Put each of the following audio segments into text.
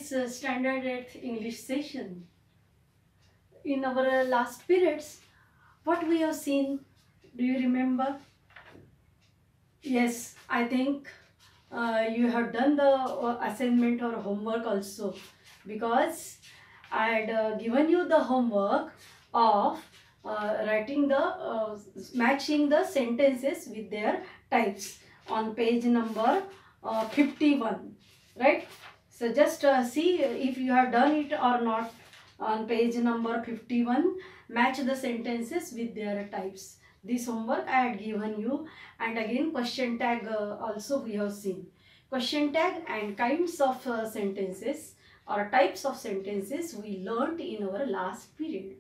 this standard 8th English session. In our last periods, what we have seen, do you remember? Yes, I think you have done the assignment or homework also, because I had given you the homework of writing the matching the sentences with their types on page number 51, right? So just see if you have done it or not. On page number 51, match the sentences with their types. This homework I had given you, and again question tag also we have seen. Question tag and kinds of sentences or types of sentences we learnt in our last period.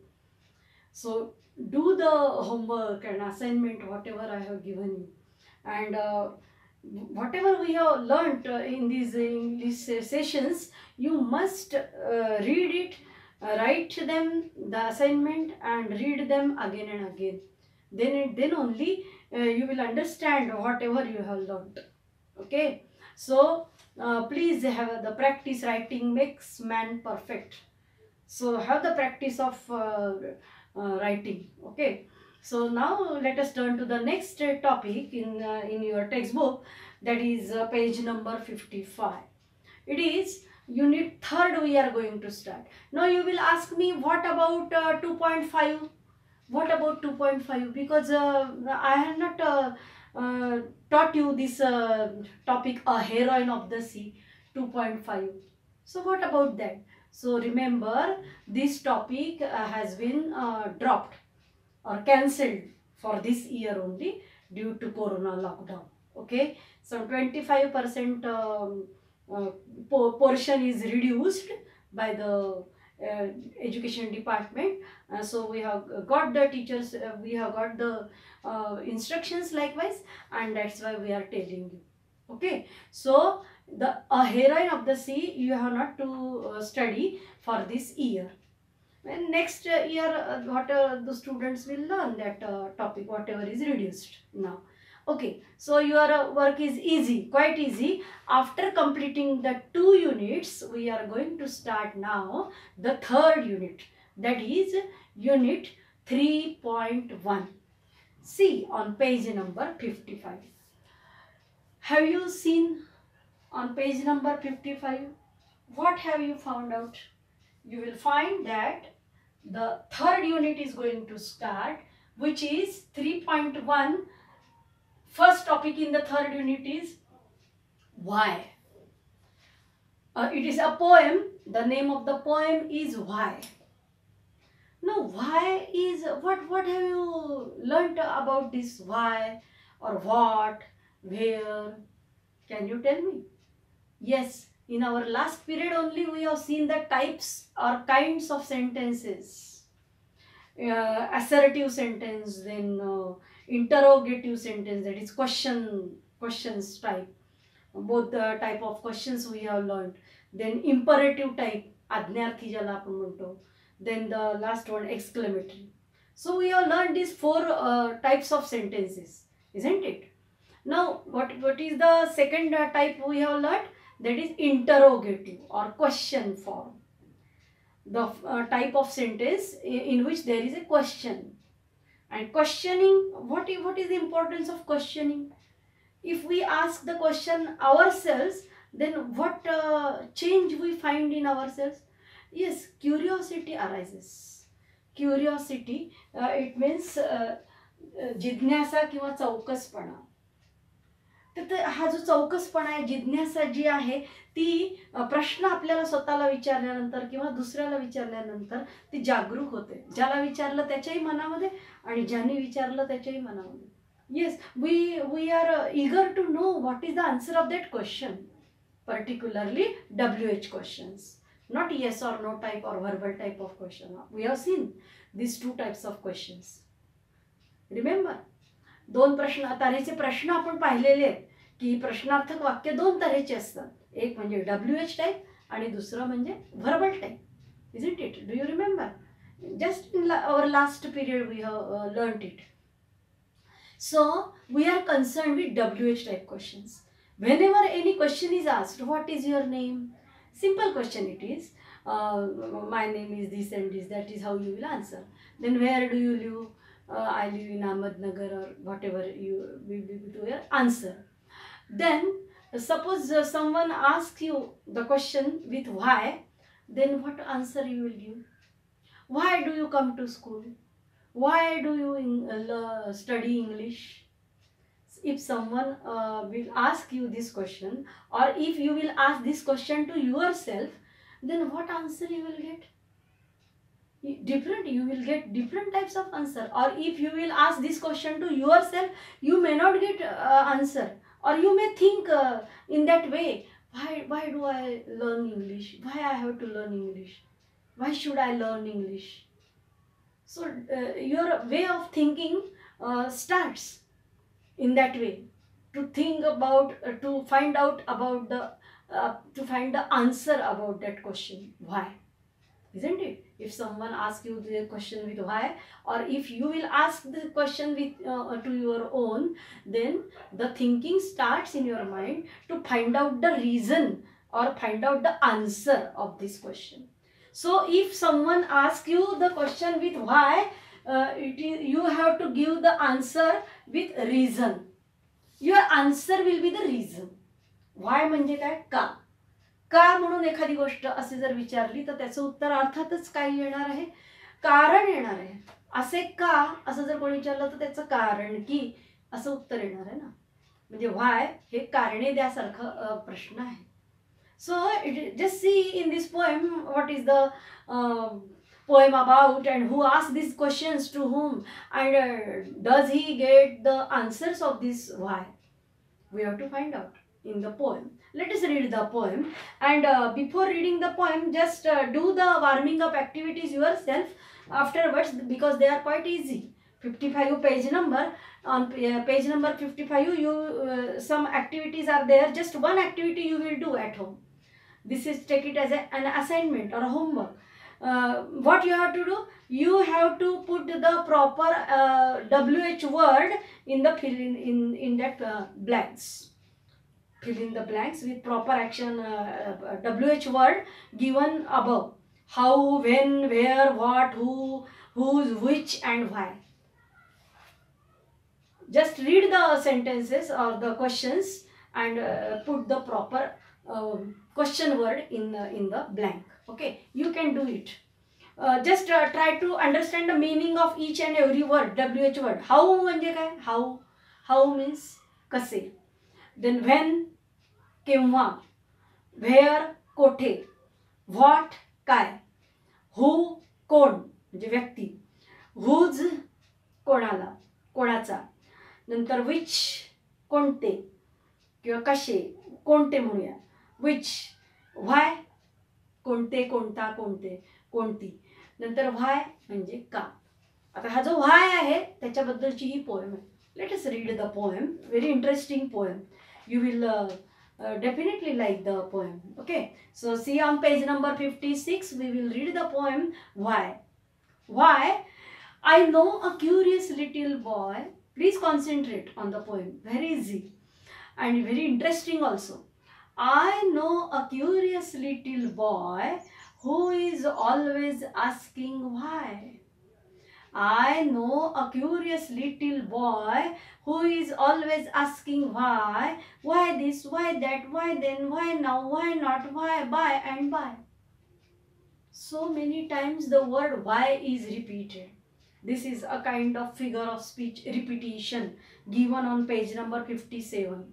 So do the homework and assignment whatever I have given you, and whatever we have learnt in these English sessions, you must read it, write them the assignment and read them again and again. Then only you will understand whatever you have learnt. Okay, so please have the practice. Writing makes man perfect. So have the practice of writing. Okay, so now let us turn to the next topic in your textbook, that is page number 55. It is unit 3rd we are going to start. Now you will ask me, what about 2.5? What about 2.5? Because I have not taught you this topic, a heroine of the sea, 2.5. So what about that? So remember, this topic has been dropped or cancelled for this year only due to corona lockdown. Okay, so 25% portion is reduced by the education department. So we have got the teachers, we have got the instructions likewise, and that's why we are telling you. Okay, so the a heroine of the sea you have not to study for this year. And next year what the students will learn that topic whatever is reduced now. Okay, so your work is easy, quite easy. After completing the 2 units, we are going to start now the 3rd unit, that is unit 3.1. See on page number 55. Have you seen on page number 55? What have you found out? You will find that the 3rd unit is going to start, which is 3.1. First topic in the 3rd unit is why. It is a poem. The name of the poem is Why. Now why is, what have you learnt about this why or what, where? Can you tell me? Yes, in our last period only we have seen the types or kinds of sentences. Assertive sentence, then interrogative sentence, that is questions type. Both the type of questions we have learned. Then imperative type, आज्ञार्थी ज्याला आपण म्हणतो. Then the last one, exclamatory. So we have learned these 4 types of sentences, isn't it? Now what is the second type we have learned? That is interrogative or question form. The type of sentence in which there is a question. And questioning, what is the importance of questioning? If we ask the question ourselves, then what change we find in ourselves? Yes, curiosity arises. Curiosity, it means जिज्ञासा किंवा चौकसपणा. तर हा जो चौकसपणा आहे, जिज्ञासा जी आहे, ती प्रश्न आपल्याला स्वतःला विचारल्यानंतर किंवा दुसऱ्याला विचारल्यानंतर ती जागरूक होते. ज्याला विचारलं त्याच्याही मनामध्ये आणि ज्याने विचारलं त्याच्याही मनामध्ये. Yes, we are eager to know what is the answer of that question, particularly WH questions, not yes or no type or verbal type of question. We have seen these 2 types of questions. Remember, 2 तऱ्हेचे प्रश्न आपण पाहिलेले आहेत की प्रश्नार्थक वाक्य 2 तऱ्हेचे असतात. एक म्हणजे WH टाइप आणि दुसरं म्हणजे verbal type. Isn't it? Do you remember? Just in our last period we have learnt it. So we are concerned with WH type questions. Whenever any question is asked, what is your name? Simple question it is. My name is this and this. That is how you will answer. Then where do you live? I live in Ahmednagar, or whatever you will be to your answer. Then suppose someone asks you the question with why, then what answer you will give? Why do you come to school? Why do you study English? If someone will ask you this question, or if you will ask this question to yourself, then what answer you will get? Different, you will get different types of answer. Or if you will ask this question to yourself, you may not get answer, or you may think in that way, why do I learn English? Why I have to learn English? Why should I learn English? So your way of thinking starts in that way, to think about to find out about the to find the answer about that question, why, isn't it? If someone asks you the question with why, or if you will ask the question with to your own, then the thinking starts in your mind to find out the reason or find out the answer of this question. So if someone asks you the question with why, you have to give the answer with reason. Your answer will be the reason. Why म्हणजे काय? का म्हणून एखादी गोष्ट असे जर विचारली तर त्याचं उत्तर अर्थातच काय येणार आहे? कारण येणार आहे. असे का असं जर कोणी विचारलं तर त्याचं कारण की असं उत्तर येणार आहे ना. म्हणजे व्हाय हे कारणे द्यासारखं प्रश्न आहे. So just see in this poem what is the poem about, and who asked these questions to whom, and does he get the answers of this why? We have to find out in the poem. Let us read the poem, and before reading the poem, just do the warming up activities yourself afterwards, because they are quite easy. 55 page number, on page number 55 you some activities are there. Just one activity you will do at home. This is, take it as an assignment or a homework. What you have to do, you have to put the proper WH word in the in that blanks. Fill in the blanks with proper action WH word given above. How, when, where, what, who, whose, which, and why. Just read the sentences or the questions and put the proper question word in the blank. Okay, you can do it. Just try to understand the meaning of each and every word, WH word. How म्हणजे काय? How means कसे. Then when, केव्हा. Where, कोठे. What, काय. Who, कोण म्हणजे व्यक्ती. Whose, कोणाला, कोणाचा. नंतर which, कोणते किंवा कसे, कोणते म्हणूया. Which, why, कोणते, कोणता, कोणते, कोणती. नंतर why म्हणजे का. आता हा जो why आहे त्याच्याबद्दलची ही पोएम आहे. Let us read the poem. Very interesting poem. You will definitely like the poem. Okay, so see on page number 56 we will read the poem why. Why? I know a curious little boy. Please concentrate on the poem. Very easy and very interesting also. I know a curious little boy who is always asking why. I know a curious little boy who is always asking why this, why that, why then, why now, why not, why, by and by. So many times the word why is repeated. This is a kind of figure of speech repetition given on page number 57.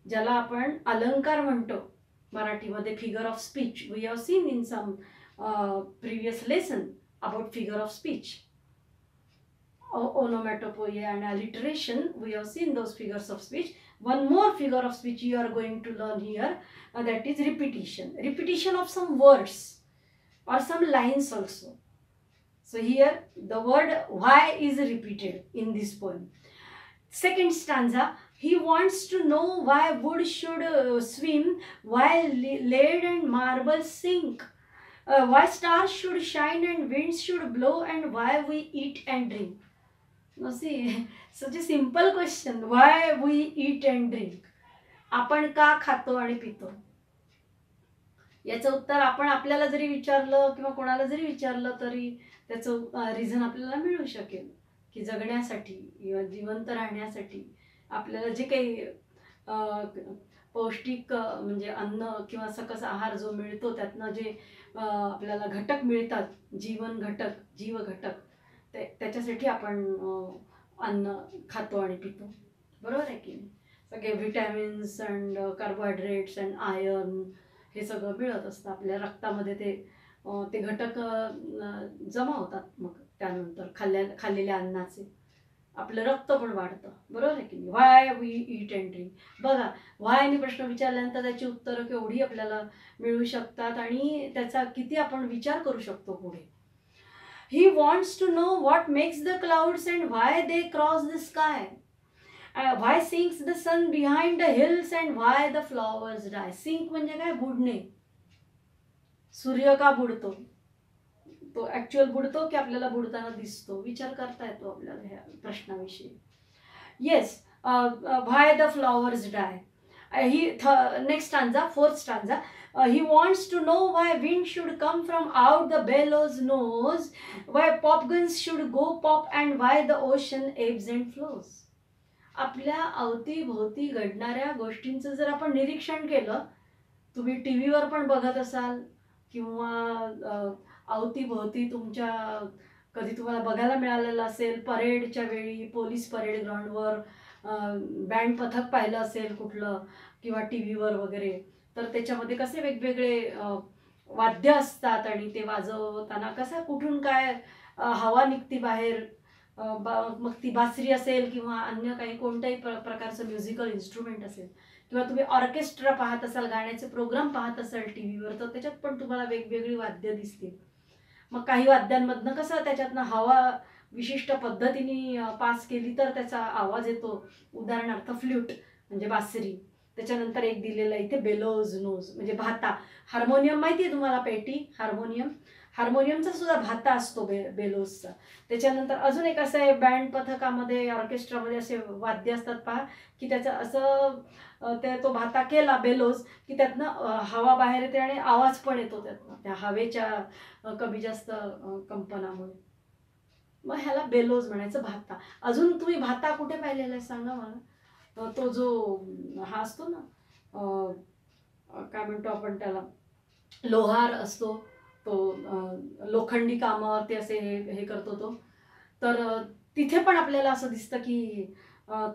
ज्याला आपण अलंकार म्हणतो मराठीमध्ये, figure of speech. We have seen in some previous lesson about figure of speech, onomatopoeia and alliteration. We have seen those figures of speech. One more figure of speech you are going to learn here, that is repetition. Repetition of some words or some lines also. So here the word why is repeated in this poem. Second stanza, he wants to know why wood should swim while lead and marble sink. Why stars should shine and winds should blow, and why we eat and drink. Now see, such a simple question. Why we eat and drink. आपण का खातो आणि पितो. याचं उत्तर आपण आपल्याला जरी विचारलं किंवा कोणाला जरी विचारलं तरी त्याचं रिझन आपल्याला मिळू शकेल, की जगण्यासाठी किंवा जिवंत राहण्यासाठी आपल्याला जे काही पौष्टिक म्हणजे अन्न किंवा सकस आहार जो मिळतो त्यातनं जे आपल्याला घटक मिळतात, जीवन घटक, जीव घटक, त्याच्यासाठी आपण अन्न खातो आणि पितो. बरोबर आहे की नाही? सगळे vitamins and carbohydrates and iron हे सगळं मिळत असतं आपल्या रक्तामध्ये. ते घटक जमा होतात मग त्यानंतर खाल्लेल्या अन्नाचे आपलं रक्त पण वाढतं. बरोबर आहे की नाही? व्हाय वी ईट अँड ड्रिंक. बघा, व्हायने प्रश्न विचारल्यानंतर त्याची उत्तरं केवढी आपल्याला मिळू शकतात आणि त्याचा किती आपण विचार करू शकतो पुढे. He wants to know what makes the clouds and why they cross the sky. Why sinks the sun behind the hills and why the flowers die. Sink म्हणजे काय? बुडणे. सूर्य का बुडतो? तो ॲक्च्युअल बुडतो की आपल्याला बुडताना दिसतो? विचार करता येतो आपल्याला ह्या प्रश्नाविषयी. Yes, why the flowers die. ही next stanza, fourth stanza. He wants to know why wind should come from out the bellows nose, why pop guns should go pop, and why the ocean ebbs and flows. आपल्या अवतीभोवती घडणाऱ्या गोष्टींचं जर आपण निरीक्षण केलं, तुम्ही टी व्हीवर पण बघत असाल किंवा अवतीभोवती तुमच्या कधी तुम्हाला बघायला मिळालेलं असेल, परेडच्या वेळी पोलीस परेड ग्राउंडवर बँड पथक पाहिलं असेल कुठलं किंवा टी व्हीवर वगैरे, तर त्याच्यामध्ये कसे वेगवेगळे वाद्य असतात आणि ते वाजवताना कसं कुठून काय हवा निघती बाहेर. मग ती बासरी असेल किंवा अन्य काही कोणत्याही प्रकारचं म्युझिकल इन्स्ट्रुमेंट असेल किंवा तुम्ही ऑर्केस्ट्रा पाहत असाल, गाण्याचे प्रोग्राम पाहत असाल टी व्हीवर, तर त्याच्यात पण तुम्हाला वेगवेगळी वाद्य दिसतील. मग काही वाद्यांमधनं कसं त्याच्यातनं हवा विशिष्ट पद्धतीने पास केली तर त्याचा आवाज येतो. उदाहरणार्थ फ्ल्यूट म्हणजे बासरी. त्याच्यानंतर एक दिलेलं इथे बेलोज नोज म्हणजे भाता. हार्मोनियम माहिती आहे तुम्हाला? पेटी हार्मोनियम. हार्मोनियमचा सुद्धा भाता असतो बेलोजचा. त्याच्यानंतर अजून एक असं आहे, बँड पथकामध्ये ऑर्केस्ट्रामध्ये असे वाद्य असतात पहा, की त्याचं असं तो भाता केला बेलोज की त्यातनं हवा बाहेर येते आणि आवाज पण येतो त्यातनं, त्या हवेच्या कमी जास्त कंपनामुळे. मग ह्याला बेलोज म्हणायचं, भाता. अजून तुम्ही भाता कुठे पाहिलेला आहे सांगा मला? तो जो हा असतो ना, काय म्हणतो आपण त्याला, लोहार असतो तो, लोखंडी कामावरती असे हे करतो तो. तर तिथे पण आपल्याला असं दिसतं की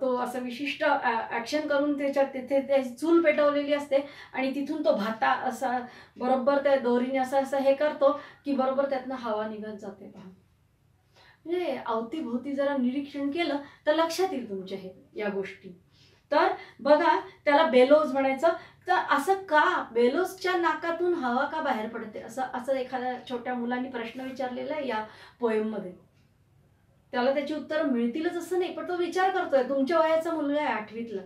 तो असं विशिष्ट ॲक्शन करून त्याच्यात तिथे त्याची चूल पेटवलेली असते आणि तिथून तो भाता असा बरोबर त्या दोरीने असं असं हे करतो की बरोबर त्यातनं हवा निघत जाते पहा. म्हणजे अवतीभोवती जरा निरीक्षण केलं तर लक्षात येईल तुमच्या या गोष्टी. तर बघा, त्याला बेलोज म्हणायचं. तर असं का बेलोजच्या नाकातून हवा का बाहेर पडते असं एखाद्या छोट्या मुलांनी प्रश्न विचारलेला आहे या पोएममध्ये. त्याला त्याची उत्तरं मिळतीलच असं नाही, पण तो विचार करतोय. तुमच्या वयाचा मुलगा आहे 8वीतला.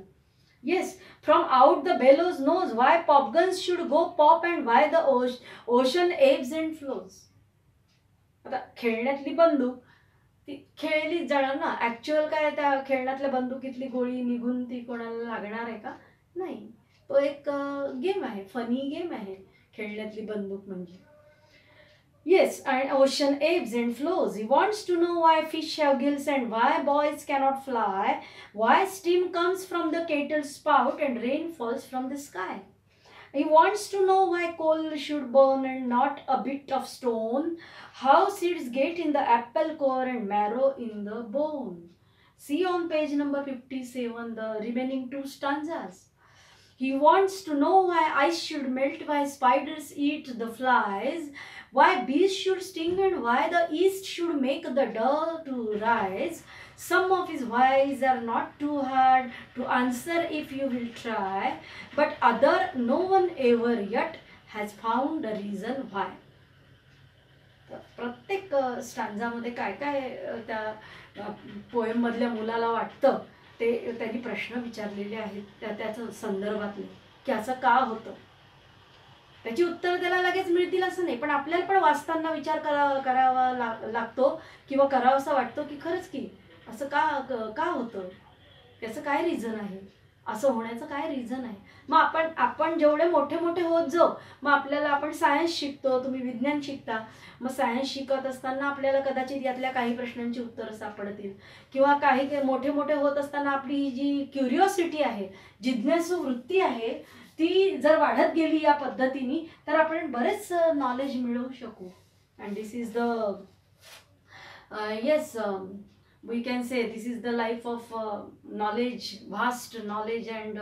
Yes, from out the bellows nose why popguns should go pop and why the ocean ebbs and flows. आता खेळण्यातली बंदूक ती खेळलीच जाणार ना. ॲक्च्युअल काय त्या खेळण्यातल्या बंदुकीतली गोळी निघून ती कोणाला लागणार आहे का? नाही. तो एक गेम आहे, फनी गेम आहे खेळण्यातली बंदूक म्हणजे. Yes, and ocean ebbs and flows. He wants to know why fish have gills and why boys cannot fly, why steam comes from the kettle spout and rain falls from the sky. He wants to know why coal should burn and not a bit of stone, how seeds get in the apple core and marrow in the bone. See on page number 57 the remaining 2 stanzas. He wants to know why ice should melt, why spiders eat the flies, why bees should sting and why the east should make the dough to rise. Some of his whys are not too hard to answer if you will try, but other no one ever yet has found a reason why. प्रत्येक स्टांजामध्ये काय काय त्या पोएममधल्या मुलाला वाटतं ते त्यांनी प्रश्न विचारलेले आहेत त्याच्या संदर्भातले, की असं का होतं. त्याची उत्तर त्याला लगेच मिळतील असं नाही, पण आपल्याला पण वाचताना विचार करावा लागतो किंवा करावासा वाटतो की खरंच की असं का होतं, त्याचं काय रिझन आहे. असं होण्याचं काय रिझन आहे? मग आपण जेवढे मोठे मोठे होत जाऊ, मग आपल्याला आपण सायन्स शिकतो, तुम्ही विज्ञान शिकता, मग सायन्स शिकत असताना आपल्याला कदाचित यातल्या काही प्रश्नांची उत्तरं सापडतील, किंवा काही मोठे मोठे होत असताना आपली ही जी क्युरिओसिटी आहे, जिज्ञासू वृत्ती आहे, ती जर वाढत गेली या पद्धतीने, तर आपण बरेच नॉलेज मिळवू शकू. And this is the yes, we can say this is the life of knowledge, vast knowledge and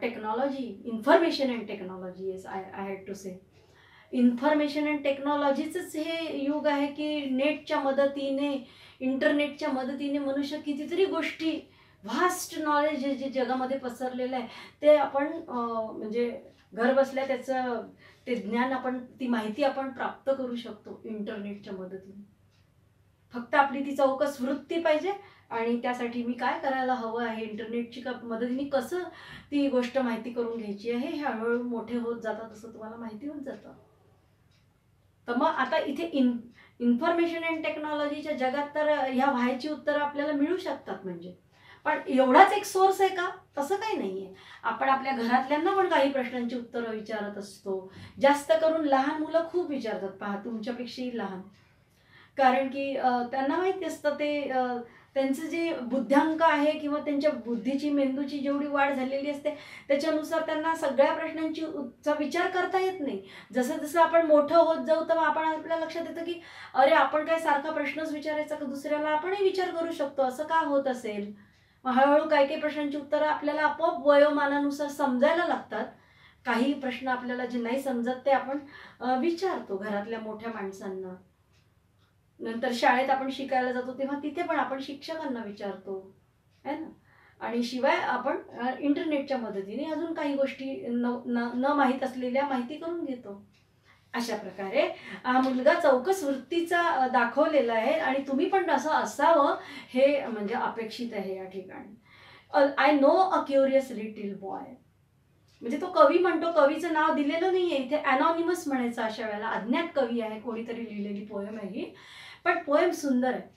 technology, information and technology. Yes, I had to say information and टेक्नॉलॉजीचंच हे युग आहे की नेटच्या मदतीने, इंटरनेटच्या मदतीने मनुष्य कितीतरी गोष्टी, व्हास्ट नॉलेज जे जगामध्ये पसरलेलं आहे ते आपण म्हणजे घर बसल्या त्याचं ते ज्ञान आपण, ती माहिती आपण प्राप्त करू शकतो इंटरनेटच्या मदतीने. फक्त आपली ती चौकस वृत्ती पाहिजे, आणि त्यासाठी मी काय करायला हवं आहे, इंटरनेटची मदतीने कसं ती गोष्ट माहिती करून घ्यायची आहे, हे हळूहळू मोठे होत जातात तसं तुम्हाला माहिती होत जातं. तर मग आता इथे इन्फॉर्मेशन अँड टेक्नॉलॉजीच्या जगात तर ह्या व्हायची उत्तरं आपल्याला मिळू शकतात. म्हणजे पण एवढाच एक सोर्स आहे का? तसं काही नाही आहे. आपण आपल्या घरातल्यांना पण काही प्रश्नांची उत्तरं विचारत असतो. जास्त करून लहान मुलं खूप विचारतात, पहा तुमच्यापेक्षाही लहान, कारण की त्यांना माहिती असतं ते त्यांचं जे बुद्ध्यांक आहे किंवा त्यांच्या बुद्धीची, मेंदूची जेवढी वाढ झालेली असते त्याच्यानुसार त्यांना सगळ्या प्रश्नांची विचार करता येत नाही. जसं जसं आपण मोठं होत जाऊ तर आपण आपल्या लक्षात येतं की अरे आपण काय सारखा प्रश्नच विचारायचा का दुसऱ्याला, आपणही विचार करू शकतो, असं का होत असेल. मग हळूहळू काही काही प्रश्नांची उत्तरं आपल्याला आपोआप वयोमानानुसार समजायला लागतात. काही प्रश्न आपल्याला जे नाही समजत ते आपण विचारतो घरातल्या मोठ्या माणसांना. नंतर शाळेत आपण शिकायला जातो तेव्हा तिथे पण आपण शिक्षकांना विचारतो है ना. आणि शिवाय आपण इंटरनेटच्या मदतीने अजून काही गोष्टी न माहीत असलेल्या माहिती करून घेतो. अशा प्रकारे हा मुलगा चौकस वृत्तीचा दाखवलेला आहे, आणि तुम्ही पण असं असावं हे म्हणजे अपेक्षित आहे या ठिकाणी. I know a curious little boy, म्हणजे तो कवी म्हणतो, कवीचं नाव दिलेलं नाहीये इथे, अनॉनिमस म्हणायचं अशा वेळेला. अज्ञात कवी आहे, कोणीतरी लिहिलेली पोएम आहे ही, पण पोएम सुंदर आहे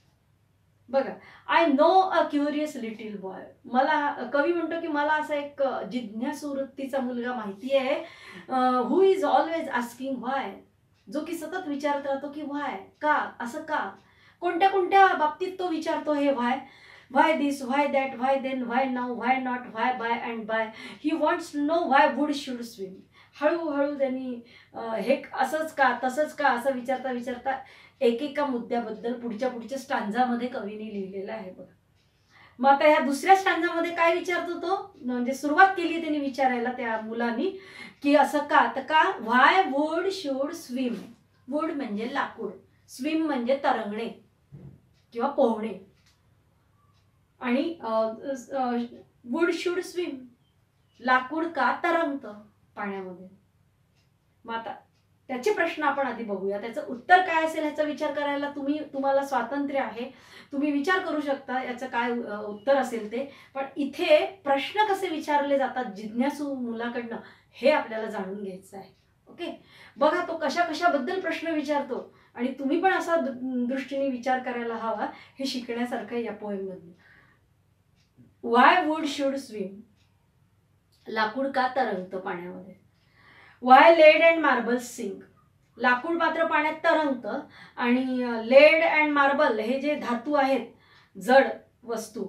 बघा. I know a curious little boy, मला कवी म्हणतो की मला असा एक जिज्ञासू वृत्तीचा मुलगा माहिती आहे, हु इज ऑलवेज आस्किंग व्हाय, जो की सतत विचारत राहतो की व्हाय, का, असं का, कोणत्या कोणत्या बाबतीत तो विचारतो हे why. Why this, why that, why then, why now, why not, why by and by. He wants to know why would should swim. हळूहळू त्यांनी हे असंच का, तसंच का, असं विचारता विचारता एकेका मुद्द्याबद्दल पुढच्या स्टांजामध्ये कवीने लिहिलेलं आहे बघा. मग आता ह्या दुसऱ्या स्टांजामध्ये काय विचारतो तो, म्हणजे सुरुवात केली त्यांनी विचारायला त्या मुलांनी की असं का, तर का, व्हाय वुड शुड स्विम. वुड म्हणजे लाकूड, स्विम म्हणजे तरंगणे किंवा पोहणे, आणि वुड शुड स्विम, लाकूड का तरंगतं पाण्यामध्ये. मग आता त्याचे प्रश्न आपण आधी बघूया, त्याचं उत्तर काय असेल ह्याचा विचार करायला तुम्हाला स्वातंत्र्य आहे, तुम्ही विचार करू शकता याचं काय उत्तर असेल ते. पण इथे प्रश्न कसे विचारले जातात जिज्ञासू मुलाकडनं हे आपल्याला जाणून घ्यायचं आहे. ओके, बघा तो कशा कशाबद्दल प्रश्न विचारतो, आणि तुम्ही पण असा दृष्टीने विचार करायला हवा, हे शिकण्यासारखं या पोएममधून. व्हाय वुड शुड स्विम, लाकूड का तरंगतं पाण्यामध्ये. व्हाय लेड अँड मार्बल सिंक, लाकूड मात्र पाण्यात तरंगतं, आणि लेड अँड मार्बल हे जे धातू आहेत, जड वस्तू,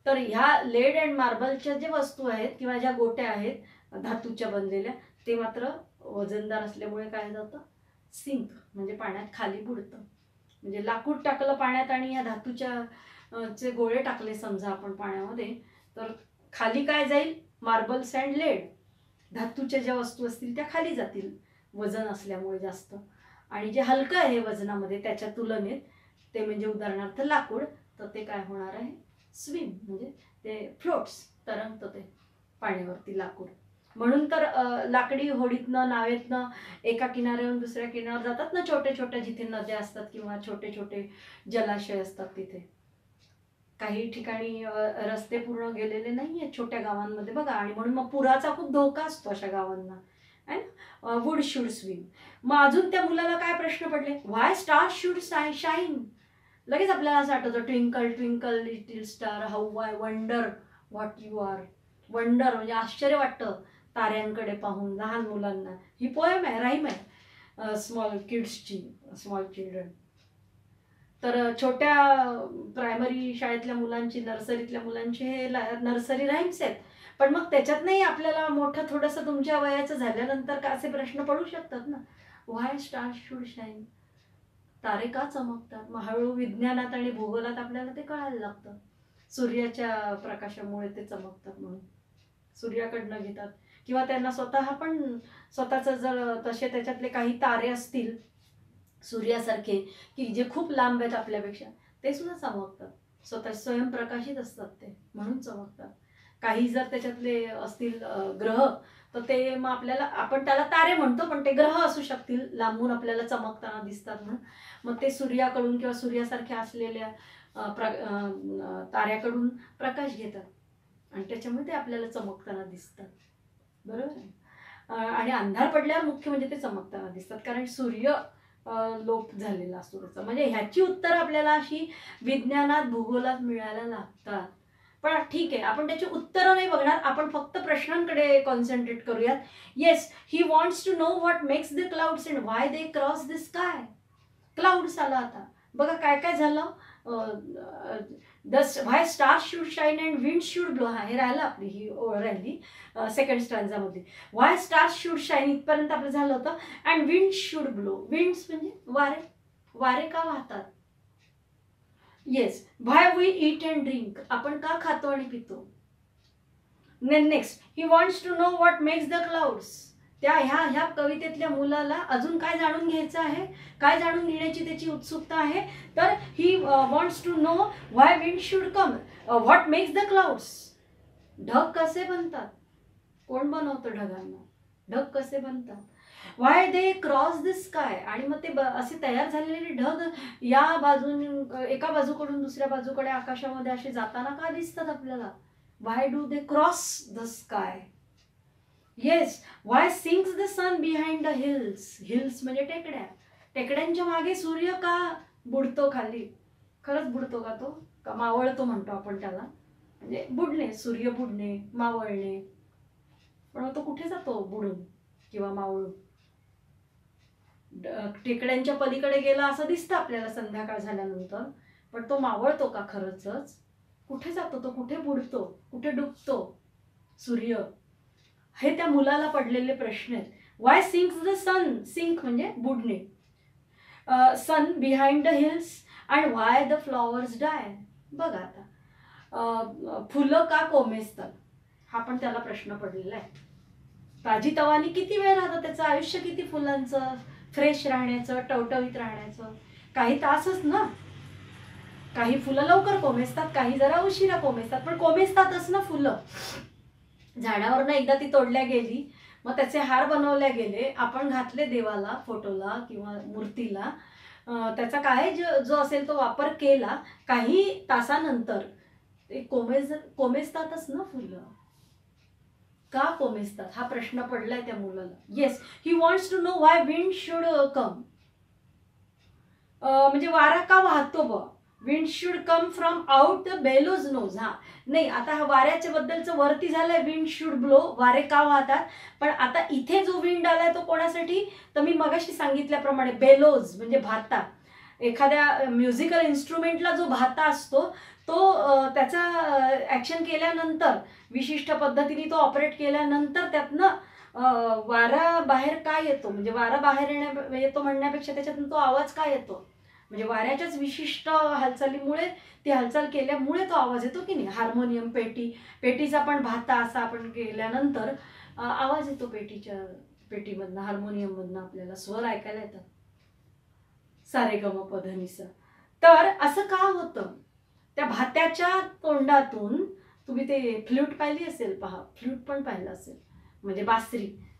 तर ह्या लेड अँड मार्बलच्या जे वस्तू आहेत किंवा ज्या गोट्या आहेत धातूच्या बनलेल्या, ते मात्र वजनदार असल्यामुळे काय जातं, सिंक म्हणजे पाण्यात खाली बुडतं. म्हणजे लाकूड टाकलं पाण्यात आणि या धातूच्या चे गोळे टाकले समजा आपण पाण्यामध्ये, तर खाली काय जाईल, मार्बल्स अँड लेड, धातूच्या ज्या वस्तू असतील त्या खाली जातील वजन असल्यामुळे जास्त. आणि जे हलकं आहे वजनामध्ये त्याच्या तुलनेत, ते म्हणजे उदाहरणार्थ लाकूड, तर ते काय होणार आहे, स्विम म्हणजे ते फ्लोट्स, तरंगतं ते पाण्यावरती लाकूड. म्हणून तर लाकडी होडीतनं, नावेतनं एका किनाऱ्यावरून दुसऱ्या किनाऱ्यावर जातात ना, छोटे छोटे जिथे नद्या असतात किंवा छोटे छोटे जलाशय असतात तिथे. काही ठिकाणी रस्ते पूर्ण गेलेले नाहीये छोट्या गावांमध्ये बघा, आणि म्हणून मग पुराचा खूप धोका असतो अशा गावांना. Would should swim. मग अजून त्या मुलाला काय प्रश्न पडले, व्हाय स्टार शुड शाईन. लगेच आपल्याला असं आठवतं, twinkle twinkle little star how I wonder what you are. Wonder म्हणजे आश्चर्य वाटतं ताऱ्यांकडे पाहून लहान मुलांना. ही पोएम आहे, राईम आहे स्मॉल किड्सची, स्मॉल चिल्ड्रन. तर छोट्या प्रायमरी शाळेतल्या मुलांची, नर्सरीतल्या मुलांची हे नर्सरी राईम्स आहेत. पण मग त्याच्यातनंही आपल्याला मोठं थोडंसं तुमच्या वयाचं झाल्यानंतर का असे प्रश्न पडू शकतात ना. व्हाय स्टार्स शुड शाईन, तारे का चमकतात. मग हळूहळू विज्ञानात आणि भूगोलात आपल्याला ते कळायला लागतं. सूर्याच्या प्रकाशामुळे ते चमकतात म्हणून सूर्याकडनं घेतात. किंवा त्यांना स्वतः पण स्वतःचं जर तसे त्याच्यातले काही तारे असतील सूर्यासारखे की जे खूप लांब आहेत आपल्यापेक्षा, ते सुद्धा चमकतात. स्वतः स्वयंप्रकाशित असतात ते, म्हणून चमकतात. काही जर त्याच्यातले असतील ग्रह, तर ते मग आपल्याला, आपण त्याला तारे म्हणतो पण ते ग्रह असू शकतील लांबून आपल्याला चमकताना दिसतात म्हणून. मग ते सूर्याकडून किंवा सूर्यासारख्या असलेल्या ताऱ्याकडून प्रकाश घेतात आणि त्याच्यामुळे ते आपल्याला चमकताना दिसतात. बरोबर आहे. आणि अंधार पडल्यावर मुख्य म्हणजे ते चमकताना दिसतात, कारण सूर्य लोप झालेला असतो त्याचा. म्हणजे ह्याची उत्तरं आपल्याला अशी विज्ञानात भूगोलात मिळायला लागतात. पण ठीक आहे, आपण त्याची उत्तरं नाही बघणार, आपण फक्त प्रश्नांकडे कॉन्सन्ट्रेट करूयात. Yes, he wants to know what makes the clouds and why they cross the sky. Clouds आला आता बघा काय काय झालं. Why stars should shine and wind should blow. हे राहिलं आपली, ही ओळ राहिली सेकंड स्टॅन्झामध्ये. व्हाय स्टार्स शुड शाईन इथपर्यंत आपलं झालं होतं. And wind should blow. Winds म्हणजे वारे, वारे का वाहतात. Yes, why we eat and drink, आपण का खातो आणि पितो. Next, he wants to know what makes the clouds. त्या ह्या कवितेतल्या मुलाला अजून काय जाणून घ्यायचं आहे, काय जाणून घेण्याची त्याची उत्सुकता आहे. तर he wants to know why wind should come, what makes the clouds. ढग कसे बनतात, कोण बनवतं ढगांना, ढग कसे बनतात. Why they cross the sky, आणि मग ते असे तयार झालेले ढग या बाजून एका बाजूकडून दुसऱ्या बाजूकडे आकाशामध्ये असे जाताना का दिसतात आपल्याला. Why do they cross the sky. Yes, why sinks the sun behind the hills. Hills म्हणजे टेकड्या, टेकड्यांच्या मागे सूर्य का बुडतो खाली. खरंच बुडतो का तो, का मावळतो म्हणतो आपण त्याला, म्हणजे बुडणे, सूर्य बुडणे, मावळणे. पण तो कुठे जातो बुडून किंवा मावळून. टेकड्यांच्या पलीकडे गेला असं दिसतं आपल्याला संध्याकाळ झाल्यानंतर, पण तो मावळतो का खरंच. कुठे जातो तो, कुठे बुडतो, कुठे डुबतो सूर्य. हे त्या मुलाला पडलेले प्रश्न आहेत. Why sinks the sun, sink म्हणजे बुडणे, sun behind the hills and why the flowers die. बघा आता फुलं का कोमेजतात, हा पण त्याला प्रश्न पडलेला आहे. ताजी तवानी किती वेळ राहतं, त्याचं आयुष्य किती फुलांचं फ्रेश राहण्याचं, टवटवीत राहण्याचं, काही तासच ना. काही फुलं लवकर कोमेजतात, काही जरा उशिरा कोमेजतात, पण कोमेजतातच ना फुलं. झाडावर ना एकदा ती तोडल्या गेली, मग त्याचे हार बनवले गेले, आपण घातले देवाला, फोटोला किंवा मूर्तीला, त्याचा काय जो असेल तो वापर केला, काही तासानंतर ते कोमेजतातच ना फुलं. का कोमेजतात हा प्रश्न पडलाय त्या मुलाला. Yes, he wants to know why wind should come. म्हणजे वारा का वाहतो बा. Wind should come from out the bellows nose. हा नाही, आता हा वाऱ्याच्या बद्दलचं वरती झालंय, विंड शुड ब्लो, वारे का वाहतात. पण आता इथे जो विंड आलाय तो कोणासाठी, तर मी मगाशी सांगितल्याप्रमाणे बेलोज म्हणजे भाता. एखाद्या म्युझिकल इन्स्ट्रुमेंटला जो भाता असतो तो त्याचा ॲक्शन केल्यानंतर, विशिष्ट पद्धतीने तो ऑपरेट केल्यानंतर त्यातनं वारा बाहेर काय येतो, म्हणजे वारा बाहेर येतो म्हणण्यापेक्षा त्याच्यातून तो आवाज काय येतो, म्हणजे वाऱ्याच्याच विशिष्ट हालचालीमुळे, ती हालचाल केल्यामुळे तो आवाज येतो की नाही. हार्मोनियम, पेटीचा पण भाता असा आपण केल्यानंतर आवाज येतो पेटीमधनं, हार्मोनियममधनं आपल्याला स्वर ऐकायला येतात, सारे गम प ध नि सा. तर असं का होतं, त्या भात्याच्या तोंडातून, तुम्ही ते फ्लूट पाहिली असेल, पहा फ्लूट पण पाहिलं असेल, म्हणजे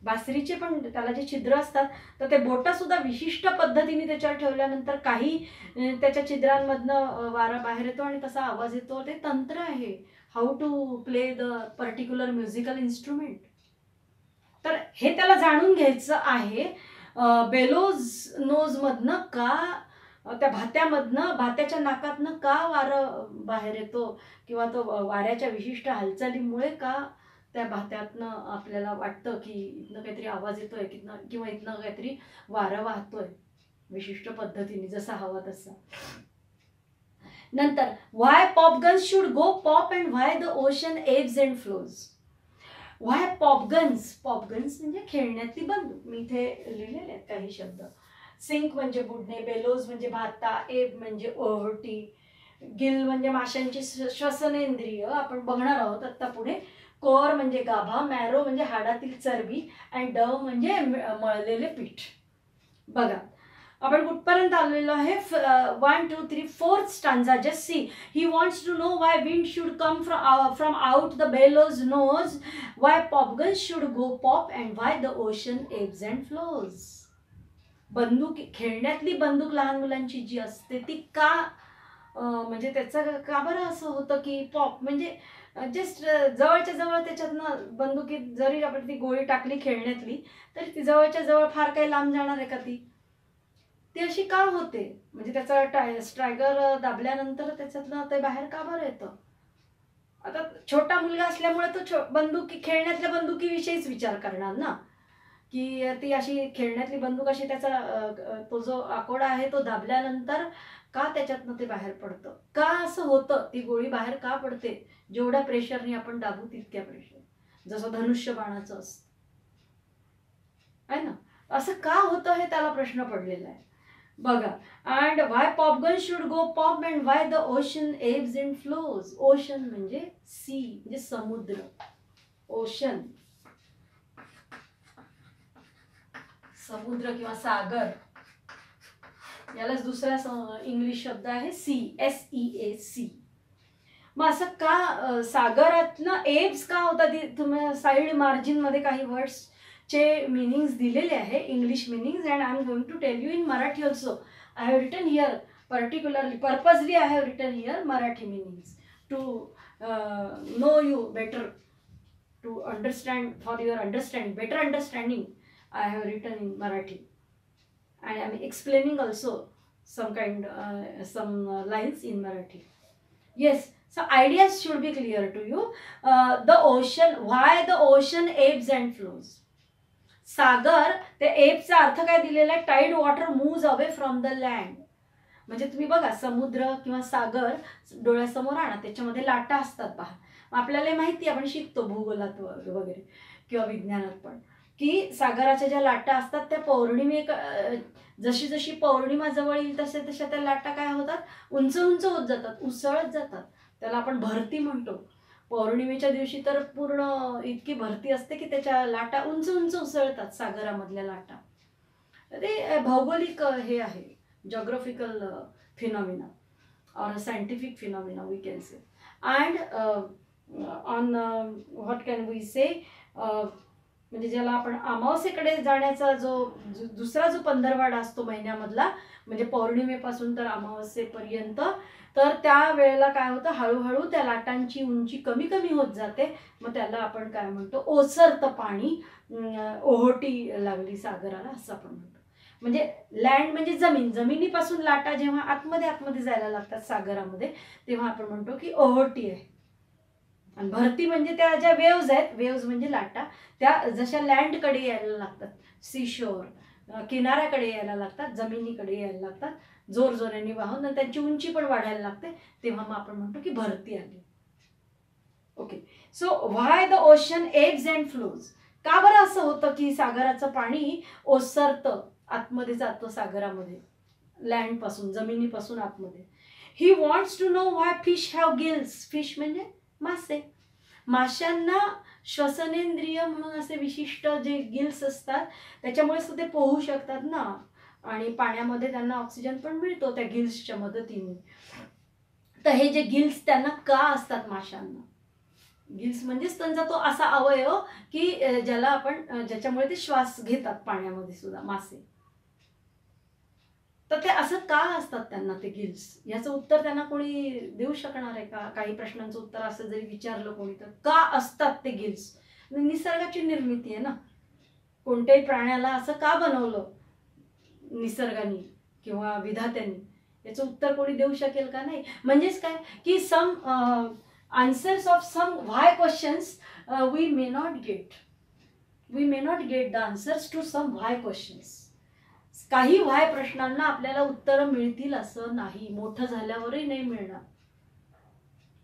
बासरीचे पण त्याला जे छिद्र असतात, तर ते बोटं सुद्धा विशिष्ट पद्धतीने त्याच्यावर ठेवल्यानंतर काही त्याच्या छिद्रांमधनं वारा बाहेर येतो आणि तसा आवाज येतो. ते तंत्र आहे, how to play the particular musical instrument. तर हे त्याला जाणून घ्यायचं आहे. बेलोज नोजमधनं का, त्या भात्यामधनं, भात्याच्या नाकातनं का वारं बाहेर येतो, किंवा तो वाऱ्याच्या विशिष्ट हालचालीमुळे का त्या भात्यातनं आपल्याला वाटतं की इथनं काहीतरी आवाज येतोय किंवा इथनं काहीतरी वारं वाहतोय विशिष्ट पद्धतीने, जसा हवा तसा. नंतर why popguns should go pop and why the ocean ebbs and flows. Why popguns, popguns म्हणजे खेळण्यातली बंदूक. मी इथे लिहिलेले आहेत काही शब्द. सिंक म्हणजे बुडणे, बेलोज म्हणजे भाता, एब म्हणजे ओहोटी, गिल म्हणजे माशांची श्वसनेंद्रिय आपण बघणार आहोत आता पुढे. कोर म्हणजे गाभा, मॅरो म्हणजे हाडातील चरबी, अँड डव म्हणजे मळलेले पीठ. बघा आपण कुठपर्यंत आलेलो आहे. 1 2 3 4th stanza. Just see. He wants to know why wind should come from out the bellows nose, why popguns should go pop and why the ocean ebbs and flows. बंदूक, खेळण्यातली बंदूक लहान मुलांची जी असते ती का म्हणजे त्याचं का बरं असं होतं की पॉप म्हणजे जस्ट जवळच्या जवळ त्याच्यातनं बंदुकीत जरी आपण ती गोळी टाकली खेळण्यातली तरी ती जवळच्या जवळ फार काही लांब जाणार आहे का ती अशी का होते. म्हणजे त्याचा स्ट्रायगर दाबल्यानंतर त्याच्यातनं ते बाहेर का बरं येतं. आता छोटा मुलगा असल्यामुळे तो बंदुकी खेळण्यातल्या बंदुकीविषयीच विचार करणार ना, की ती अशी खेळण्यातली बंदूक अशी त्याचा तो जो आकोडा आहे तो दाबल्यानंतर का त्याच्यातनं ते बाहेर पडतं, का असं होतं, ती गोळी बाहेर का पडते. जेवढ्या प्रेशरने आपण दाबू तितक्या प्रेशर, जसं धनुष्यबाणाचं असतं आहे ना, असं का होतं हे त्याला प्रश्न पडलेला आहे. बघा. And why popgun should go pop and why the ocean ebbs and flows. Ocean म्हणजे सी म्हणजे समुद्र. ओशन समुद्र किंवा सागर, यालाच दुसरा इंग्लिश शब्द आहे सी, SEA. मग असं का सागरातनं एब्स का होतात. तुम्ही साईड मार्जिन मध्ये काही वर्ड्स चे मीनिंग्स दिलेले आहे, English meanings, and I am going to tell you in Marathi also. I have written here particularly, purposely I have written here Marathi meanings to know you better, to understand, for your understanding, better understanding. I have written in Marathi and I am explaining also some lines in Marathi. Yes, so ideas should be clear to you. The ocean, why the ocean ebbs and flows. सागर, ते एबचा अर्थ काय दिलेला आहे, tide water moves away from the land. म्हणजे तुम्ही बघा समुद्र किंवा सागर डोळ्यासमोर आणा, त्याच्यामध्ये लाटा असतात पहा. आपल्याला माहिती, आपण शिकतो भूगोलात वगैरे किंवा विज्ञानात पण, की सागराच्या ज्या लाटा असतात त्या जशी जशी पौर्णिमा जवळ येईल तशा त्या लाटा काय होतात, उंच उंच होत जातात, उसळत जातात. त्याला आपण भरती म्हणतो. पौर्णिमेच्या दिवशी तर पूर्ण इतकी भरती असते की त्याच्या लाटा उंच उंच उसळतात, सागरामधल्या लाटा. ते भौगोलिक हे आहे, जॉग्राफिकल फिनॉमिना और scientific phenomena we can say. And on what can we say, म्हणजे ज्याला आपण अमावस्येकडे जाण्याचा जो दुसरा जो पंधरवाडा असतो महिन्यामधला, म्हणजे पौर्णिमेपासून तर अमावस्येपर्यंत, तर त्या वेळेला काय होतं, हळूहळू त्या लाटांची उंची कमी कमी होत जाते. मग त्याला आपण काय म्हणतो, ओसरतं पाणी, ओहोटी लागली सागराला असं आपण म्हणतो. म्हणजे लँड म्हणजे जमीन, जमिनीपासून लाटा जेव्हा आतमध्ये जायला लागतात सागरामध्ये, तेव्हा आपण म्हणतो की ओहोटी आहे. आणि भरती म्हणजे त्या ज्या वेव्ज आहेत, वेव्ज म्हणजे लाटा, त्या जशा लँडकडे यायला लागतात, सीशोर किनाऱ्याकडे यायला लागतात, जमिनीकडे यायला लागतात, जोर जोराने वाहून, आणि त्यांची उंची पण वाढायला लागते, तेव्हा मग आपण म्हणतो की भरती आली. Okay. So why the ocean ebbs and flows. का बरं असं होतं की सागराचं पाणी ओसरतं, आतमध्ये जातं सागरामध्ये, लँडपासून, जमिनीपासून आतमध्ये. He wants to know why fish have gills. Fish म्हणजे मासे. माशांना श्वसनेंद्रिय म्हणून असे विशिष्ट जे गिल्स असतात, त्याच्यामुळेच ते पोहू शकतात ना, आणि पाण्यामध्ये त्यांना ऑक्सिजन पण मिळतो त्या गिल्सच्या मदतीने. तर हे जे गिल्स त्यांना का असतात माशांना, गिल्स म्हणजेच त्यांचा तो असा अवयव की ज्याला आपण, ज्याच्यामुळे ते श्वास घेतात पाण्यामध्ये सुद्धा मासे. तर ते असं का असतात त्यांना ते गिल्स, याचं उत्तर त्यांना कोणी देऊ शकणार आहे का. काही प्रश्नांचं उत्तर असं जरी विचारलं कोणी तर का असतात ते गिल्स. निसर्गाची निर्मिती आहे ना, कोणत्याही प्राण्याला असं का बनवलं निसर्गाने किंवा विधात्याने, याचं उत्तर कोणी देऊ शकेल का. नाही. म्हणजेच काय की answers of some why questions we may not get. We may not get the answers to some why questions. काही why प्रश्नांना आपल्याला उत्तरं मिळतील असं नाही, मोठं झाल्यावरही नाही मिळणार.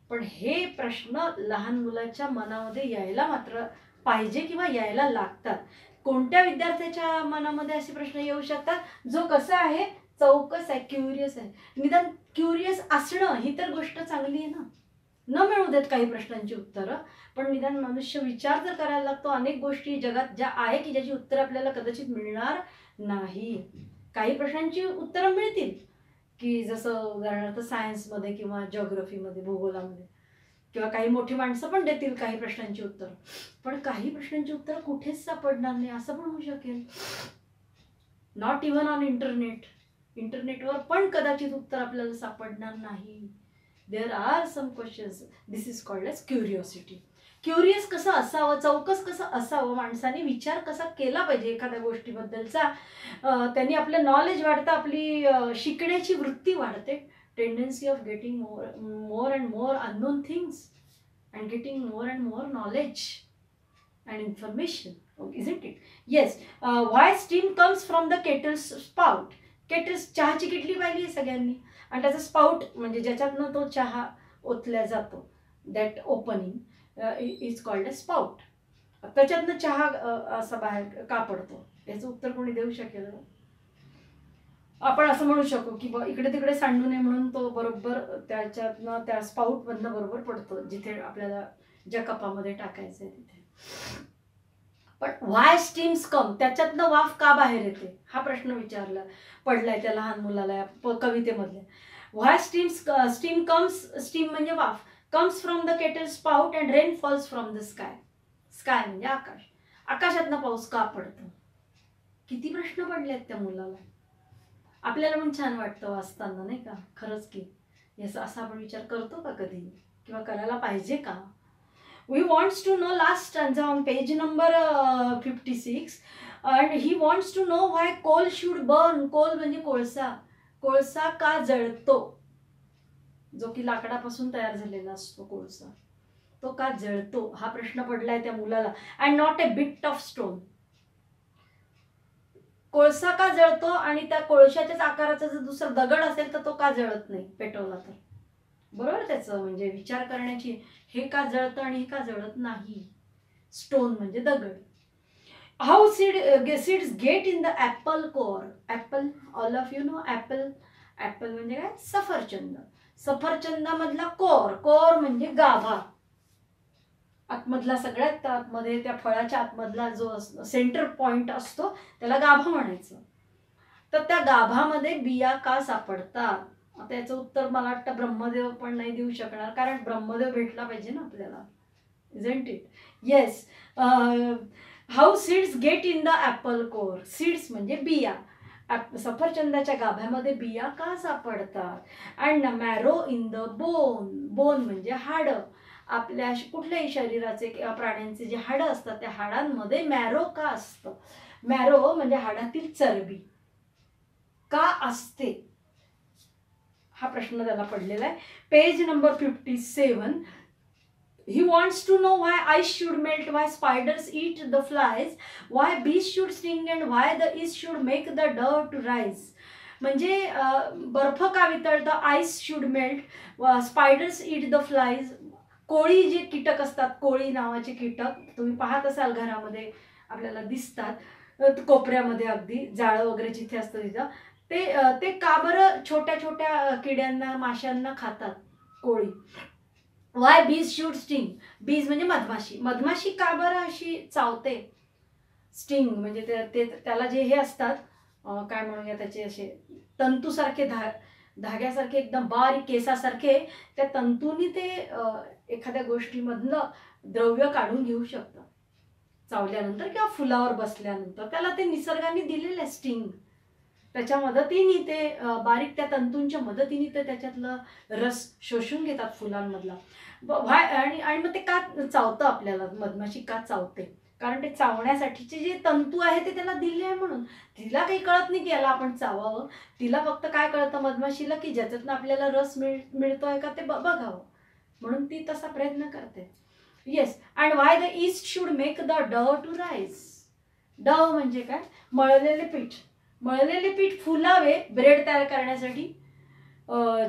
पण हे प्रश्न लहान मुलाच्या मनामध्ये यायला मात्र पाहिजे किंवा यायला लागतात. कोणत्या विद्यार्थ्याच्या मनामध्ये असे प्रश्न येऊ शकतात जो कसा आहे, चौकस आहे, क्युरियस आहे. निदान क्युरियस असणं ही तर गोष्ट चांगली आहे ना. न मिळू देत काही प्रश्नांची उत्तरं, पण निदान मनुष्य विचार जर करायला लागतो अनेक गोष्टी जगात ज्या आहे की ज्याची उत्तरं आपल्याला कदाचित मिळणार नाही. काही प्रश्नांची उत्तरं मिळतील की जसं उदाहरणार्थ सायन्समध्ये किंवा जिओग्राफीमध्ये, भूगोलामध्ये, किंवा काही मोठी माणसं पण देतील काही प्रश्नांची उत्तरं. पण काही प्रश्नांची उत्तरं कुठेच सापडणार नाही असं पण होऊ शकेल. Not even on internet. इंटरनेटवर पण कदाचित उत्तर आपल्याला सापडणार नाही. There are some questions. This is called as curiosity. Curious कसं असावं, चौकस कसं असावं, माणसाने विचार कसा केला पाहिजे एखाद्या गोष्टीबद्दलचा, त्यांनी आपलं नॉलेज वाढतं, आपली शिकण्याची वृत्ती वाढते. Tendency of getting more and more unknown things and getting more and more knowledge and information, isn't it? Yes. Why steam comes from the kettle's spout. Kettles, चहाची किटली पाहिली आहे सगळ्यांनी, आणि त्याचा स्पाउट म्हणजे ज्याच्यातनं तो चहा ओतल्या जातो, that opening is called a spout. त्याच्यातनं चहा असा बाहेर का पडतो, याचं उत्तर कोणी देऊ शकेल? आपण असं म्हणू शकू की इकडे तिकडे सांडू नये म्हणून तो बरोबर त्याच्यातनं त्या स्पाउटमधनं बरोबर पडतो जिथे आपल्याला ज्या कपामध्ये टाकायचं आहे तिथे. पण व्हाय स्टीम्स कम, त्याच्यातनं वाफ का बाहेर येते हा प्रश्न विचारला पडलाय त्या लहान मुलाला कवितेमधल्या. व्हाय स्टीम कम्स, स्टीम म्हणजे वाफ, comes from the kettle spout and rain falls from the sky. Sky म्हणजे आकाश, आकाशातनं पाऊस का पडतो. किती प्रश्न पडले आहेत त्या मुलाला. आपल्याला पण छान वाटतं वाचताना नाही का, खरंच की याचा असा आपण विचार करतो का कधी, किंवा करायला पाहिजे का. We wants to know last stanza on page number 56, and he wants to know why coal should burn. Coal म्हणजे कोळसा. कोळसा का जळतो, जो की लाकडापासून तयार झालेला असतो कोळसा, तो का जळतो हा प्रश्न पडलाय त्या मुलाला. And not a bit of stone. कोळसा का जळतो आणि त्या कोळशाच्याच आकाराचा जर दुसरा दगड असेल तर तो का जळत नाही पेटवला तर. बरोबर त्याचं म्हणजे विचार करण्याची, हे का जळतं आणि हे का जळत नाही. स्टोन म्हणजे दगड. How seeds get in the Apple core. Apple, all of you know Apple. Apple म्हणजे काय, सफरचंद. सफरचंदामधला कोर, कोर म्हणजे गाभा, आतमधला सगळ्यात आतमध्ये त्या फळाच्या आतमधला जो सेंटर पॉइंट असतो त्याला गाभा म्हणायचं. तर त्या गाभामध्ये बिया का सापडतात, त्याचं उत्तर मला वाटतं ब्रह्मदेव पण नाही देऊ शकणार, कारण ब्रह्मदेव भेटला पाहिजे ना आपल्याला, isn't it. Yes. How seeds get in the Apple core. Seeds म्हणजे बिया. सफरचंदाच्या गाभ्यामध्ये बिया का सापडतात. And marrow in the bone. Bone म्हणजे हाडं. आपल्या कुठल्याही शरीराचे किंवा प्राण्यांचे जे हाडं असतात त्या हाडांमध्ये मॅरो का असतं. मॅरो म्हणजे हाडातील चरबी का असते हा प्रश्न त्याला पडलेला आहे. Page number 57. He wants to know why ice should melt, why spiders eat the flies, why bees should sting, and why the yeast should make the dough to rise. म्हणजे बर्फ का वितळतं, ice should melt, spiders eat the flies. कोळी जे कीटक असतात, कोळी नावाचे कीटक तुम्ही पाहत असाल घरामध्ये आपल्याला दिसतात, कोपऱ्यामध्ये अगदी जाळं वगैरे जिथे असतं तिथं, ते का बरं छोट्या छोट्या किड्यांना, माशांना खातात कोळी. वाय बीज शूड स्टिंग. बीज म्हणजे मधमाशी. मधमाशी का बरं अशी चावते. स्टिंग म्हणजे त्याला जे हे असतात, काय म्हणूया त्याचे असे तंतूसारखे धाग्यासारखे एकदम बारीक केसासारखे, त्या तंतूंनी ते एखाद्या गोष्टीमधलं द्रव्य काढून घेऊ शकतात चावल्यानंतर किंवा फुलावर बसल्यानंतर. त्याला ते निसर्गाने दिलेलं आहे स्टिंग. त्याच्या मदतीने ते बारीक त्या तंतूंच्या मदतीने ते त्याच्यातलं रस शोषून घेतात फुलांमधला. आणि मग ते का चावतं आपल्याला, मधमाशी का चावते, कारण ते चावण्यासाठीचे जे तंतू आहे ते त्याला दिले आहे म्हणून. तिला काही कळत नाही की याला आपण चावावं. तिला फक्त काय कळतं मधमाशीला की ज्याच्यातनं आपल्याला रस मिळतोय का ते बघावं. म्हणून ती तसा प्रयत्न करते. Yes. And why the yeast should make the dough to rise. Dough म्हणजे काय? मळलेले पीठ. मळलेले पीठ फुलावे ब्रेड तयार करण्यासाठी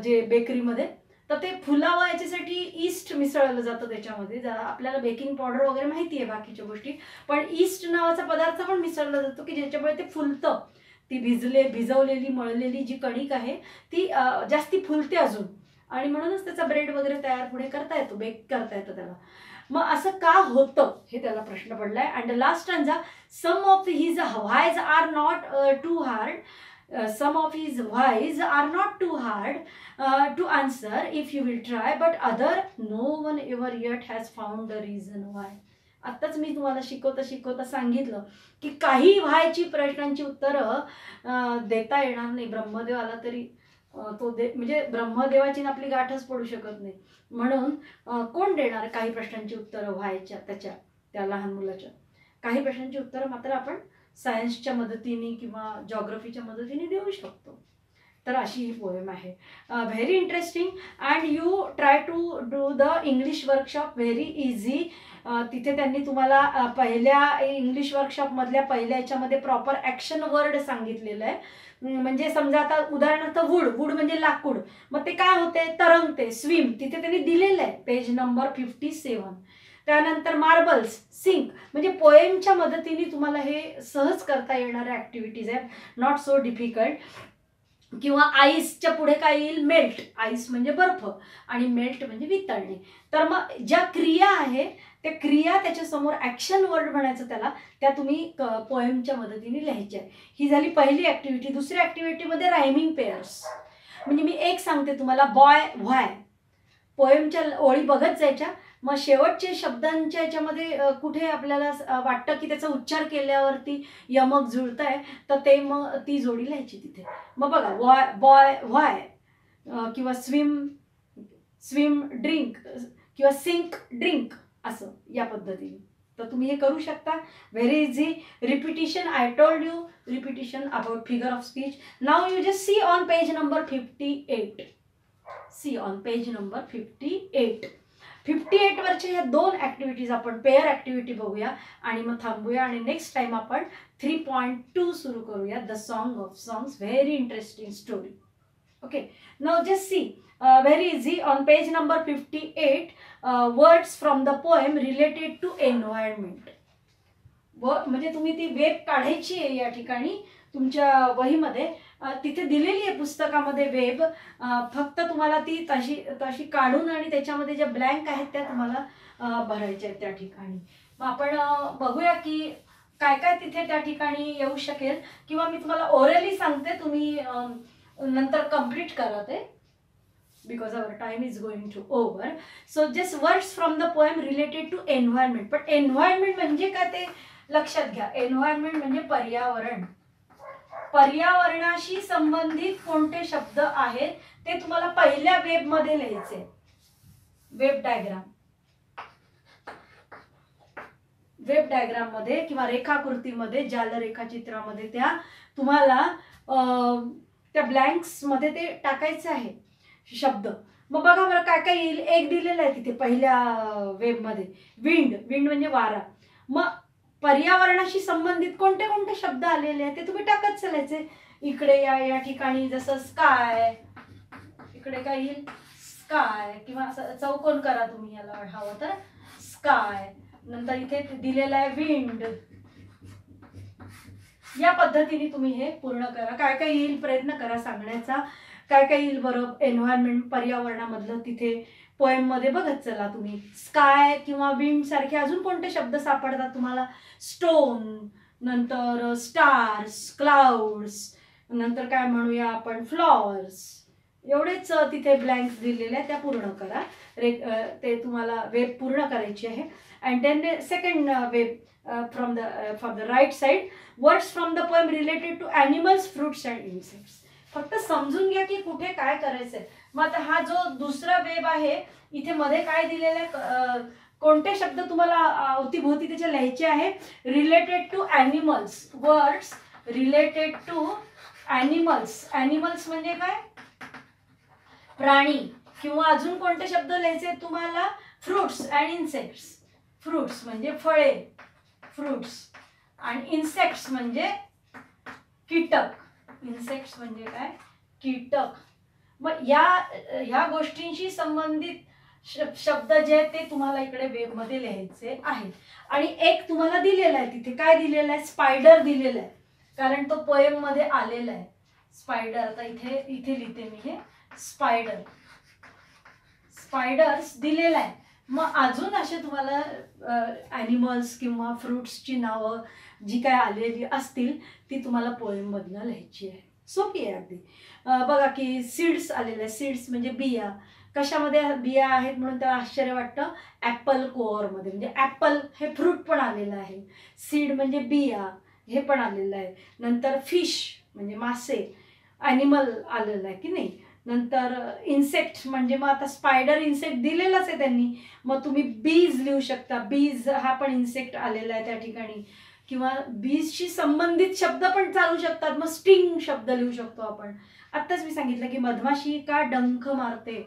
जे बेकरीमध्ये, तर ते फुलावं याच्यासाठी ईस्ट मिसळलं जातं त्याच्यामध्ये. आपल्याला बेकिंग पावडर वगैरे माहिती आहे बाकीच्या गोष्टी, पण ईस्ट नावाचा पदार्थ पण मिसळला जातो की ज्याच्यामुळे ते फुलतं. ती भिजवलेली मळलेली जी कणिक आहे ती जास्ती फुलते अजून, आणि म्हणूनच त्याचा ब्रेड वगैरे तयार पुढे करता येतो, बेक करता येतं त्याला. मग असं का होतं हे त्याला प्रश्न पडलाय. And last stanza, some of his whys are not too hard. Some of his whys are not too hard to answer if you will try, but other no one ever yet has found the reason why. आत्ताच मी तुम्हाला शिकवता सांगितलं की काही व्हायची प्रश्नांची उत्तरं देता येणार नाही. ब्रह्मदेव आला तरी तो म्हणजे ब्रह्मदेवाची आपली गाठच पडू शकत नाही. म्हणून कोण देणार काही प्रश्नांची उत्तरं व्हायच्या त्या लहान मुलाच्या. काही प्रश्नांची उत्तरं मात्र आपण सायन्सच्या मदतीने किंवा जॉग्रफीच्या मदतीने देऊ शकतो. तर अशी ही पोएम आहे. Very interesting. And you try to do the English workshop very easy. तिथे त्यांनी तुम्हाला पहिल्या इंग्लिश वर्कशॉपमधल्या पहिल्या याच्यामध्ये प्रॉपर ॲक्शन वर्ड सांगितलेलं आहे. म्हणजे समजा आता उदाहरणार्थ वूड म्हणजे लाकूड, मग ते काय होते? तरंगते, स्विम, तिथे त्यांनी दिलेलं आहे पेज नंबर 57. त्यानंतर मार्बल्स, सिंक, म्हणजे पोएमच्या मदतीने तुम्हाला हे सहज करता येणाऱ्या ॲक्टिव्हिटीज आहेत, नॉट सो डिफिकल्ट. किंवा आईसच्या पुढे काय येईल? मेल्ट. आईस म्हणजे बर्फ आणि मेल्ट म्हणजे वितळणे. तर मग ज्या क्रिया आहे त्या क्रिया त्याच्यासमोर ॲक्शन वर्ड म्हणायचं त्याला, त्या तुम्ही पोएमच्या मदतीने लिहायच्या. ही झाली पहिली ॲक्टिव्हिटी. दुसरी ॲक्टिव्हिटीमध्ये रायमिंग पेअर्स. म्हणजे मी एक सांगते तुम्हाला, बॉय व्हाय, पोएमच्या ओळी बघत जायच्या, मग शेवटचे शब्दांच्या याच्यामध्ये कुठे आपल्याला वाटतं की त्याचा उच्चार केल्यावरती यमक जुळत आहे, तर ते मग ती जोडी लिहायची तिथे. मग बघा, बॉय व्हाय किंवा स्विम ड्रिंक किंवा सिंक ड्रिंक, असं या पद्धतीने. तर तुम्ही हे करू शकता. Very easy. Repetition, I told you, repetition about figure of speech. Now you just see on page number 58. See on page number 58. 58 वरच्या ह्या 2 ॲक्टिव्हिटीज आपण पेअर ॲक्टिव्हिटी बघूया आणि मग थांबूया. आणि नेक्स्ट टाइम आपण 3.2 सुरू करूया, the song of songs. Very interesting story. Okay, now just see, very easy. On page number 58, words from the poem related to environment. म्हणजे तुम्ही ती वेब काढायची आहे या ठिकाणी तुमच्या वहीमध्ये. तिथे दिलेली आहे पुस्तकामध्ये वेब. फक्त तुम्हाला ती तशी काढून आणि त्याच्यामध्ये ज्या ब्लँक आहेत त्या तुम्हाला भरायच्या आहेत त्या ठिकाणी. मग आपण बघूया की काय काय तिथे त्या ठिकाणी येऊ शकेल, किंवा मी तुम्हाला ओरली सांगते, तुम्ही नंतर कंप्लीट करा ते, because our time is going to over. So just words from the poem related to environment. पण एन्व्हायरमेंट म्हणजे काय ते लक्षात घ्या. एन्व्हायरमेंट म्हणजे पर्यावरण. पर्यावरणाशी संबंधित कोणते शब्द आहेत ते तुम्हाला पहिल्या वेबमध्ये लिहायचे. वेब डायग्राम मध्ये किंवा रेखाकृतीमध्ये, जाल रेखाचित्रामध्ये त्या तुम्हाला त्या ब्लँक्स मध्ये ते टाकायचे आहे शब्द. मग बघा बरं काय काय येईल. एक दिलेलं आहे तिथे पहिल्या वेबमध्ये, विंड म्हणजे वारा. मग पर्यावरणाशी संबंधित कोणते कोणते शब्द आलेले आहेत ते तुम्ही टाकत चालायचे. इकडे या ठिकाणी जसं स्काय, इकडे काय येईल? स्काय, किंवा असं चौकोन करा तुम्ही याला हवं तर, स्काय. नंतर इथे दिलेलं आहे विंड. या पद्धतीने तुम्ही हे पूर्ण करा. काय काय येईल प्रयत्न करा सांगण्याचा. काय काय येईल बरं एन्व्हायरमेंट, पर्यावरणामधलं तिथे पोएम मध्ये बघत चला तुम्ही. स्काय किंवा विंड सारखे अजून कोणते शब्द सापडतात तुम्हाला? स्टोन, नंतर स्टार्स, क्लाउड्स, नंतर काय म्हणूया आपण फ्लॉवर्स. एवढेच तिथे ब्लँक्स दिलेले आहेत, त्या पूर्ण करा. ते तुम्हाला वेब पूर्ण करायची आहे. And then second web from the right side, words from the poem related to animals, fruits and insects. फक्त समजून घ्या की कुठे काय करायचंय. मग आता हा जो दुसरा वेब आहे, इथे मध्ये काय दिलेलं आहे, कोणते शब्द तुम्हाला अवतीभोवती त्याचे लिहायचे आहे. Related to animals, words related to animals. Animals म्हणजे काय? प्राणी. किंवा अजून कोणते शब्द लिहायचे तुम्हाला? Fruits and insects. फ्रुट्स म्हणजे फळे, फ्रुट्स, आणि इन्सेक्ट्स म्हणजे कीटक. इन्सेक्ट्स म्हणजे काय? कीटक. मग ह्या गोष्टींशी संबंधित शब्द जे आहेत ते तुम्हाला इकडे वेबमध्ये लिहायचे आहेत. आणि एक तुम्हाला दिलेला आहे तिथे, काय दिलेलं आहे? स्पायडर दिलेलं आहे, कारण तो पोएम मध्ये आलेला आहे. स्पायडर, आता इथे लिहिते मी हे स्पायडर. स्पायडर्स दिलेला आहे. मग अजून असे तुम्हाला ॲनिमल्स किंवा फ्रुट्सची नावं जी काय आलेली असतील ती तुम्हाला पोएममधनं लिहायची आहे. सोपी आहे अगदी. बघा की सीड्स आलेले आहे. सीड्स म्हणजे बिया. कशामध्ये बिया आहेत म्हणून त्याला आश्चर्य वाटतं? ॲपल कोअरमध्ये. म्हणजे ॲपल हे फ्रूट पण आलेलं आहे. सीड म्हणजे बिया हे पण आलेलं आहे. नंतर फिश म्हणजे मासे, ॲनिमल आलेलं आहे की नाही. नंतर इन्सेक्ट म्हणजे मग आता स्पायडर इन्सेक्ट दिलेलाच आहे त्यांनी, मग तुम्ही बीज लिहू शकता. बीज हा पण इन्सेक्ट आलेला आहे त्या ठिकाणी. किंवा बीजशी संबंधित शब्द पण चालू शकतात. मग स्टिंग शब्द लिहू शकतो आपण. आत्ताच मी सांगितलं की मधमाशी का डंख मारते,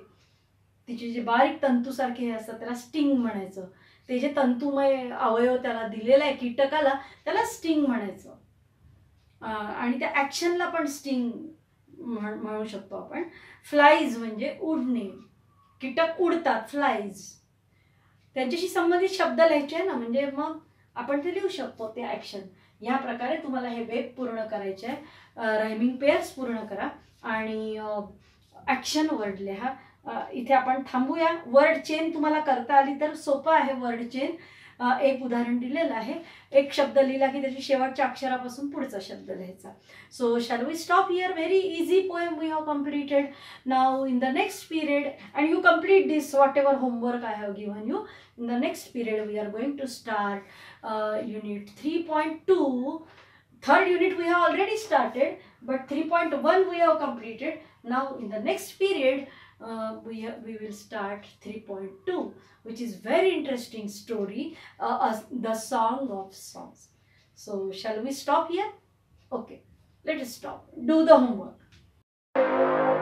तिचे जे बारीक तंतूसारखे हे असतात त्याला स्टिंग म्हणायचं. ते जे तंतुमय अवयव त्याला दिलेला आहे कीटकाला त्याला स्टिंग म्हणायचं. आणि त्या ॲक्शनला पण स्टिंग म्हणू शकतो आपण. फ्लाईज म्हणजे उडणे, कीटक उडतात, फ्लाईज. त्यांच्याशी संबंधित शब्द लिहायचे आहे ना, म्हणजे मग आपण ते लिहू शकतो ते ॲक्शन. या प्रकारे तुम्हाला हे वेब पूर्ण करायचे आहे. रायमिंग पेअर्स पूर्ण करा आणि ॲक्शन वर्ड लिहा. इथे आपण थांबूया. वर्ड चेन तुम्हाला करता आली तर सोपं आहे वर्ड चेन. एक उदाहरण दिलेलं आहे. एक शब्द लिहिला की त्याच्या शेवटच्या अक्षरापासून पुढचा शब्द लिहायचा. So shall we stop here? Very easy poem we have completed. Now in the next period and you complete this whatever homework I have given you. In the next period we are going to start unit 3.2. Third unit we have already started, but 3.1 we have completed. Now in the next period we will start 3.2, which is very interesting story, the Song of Songs. So shall we stop here? Okay, let us stop. Do the homework.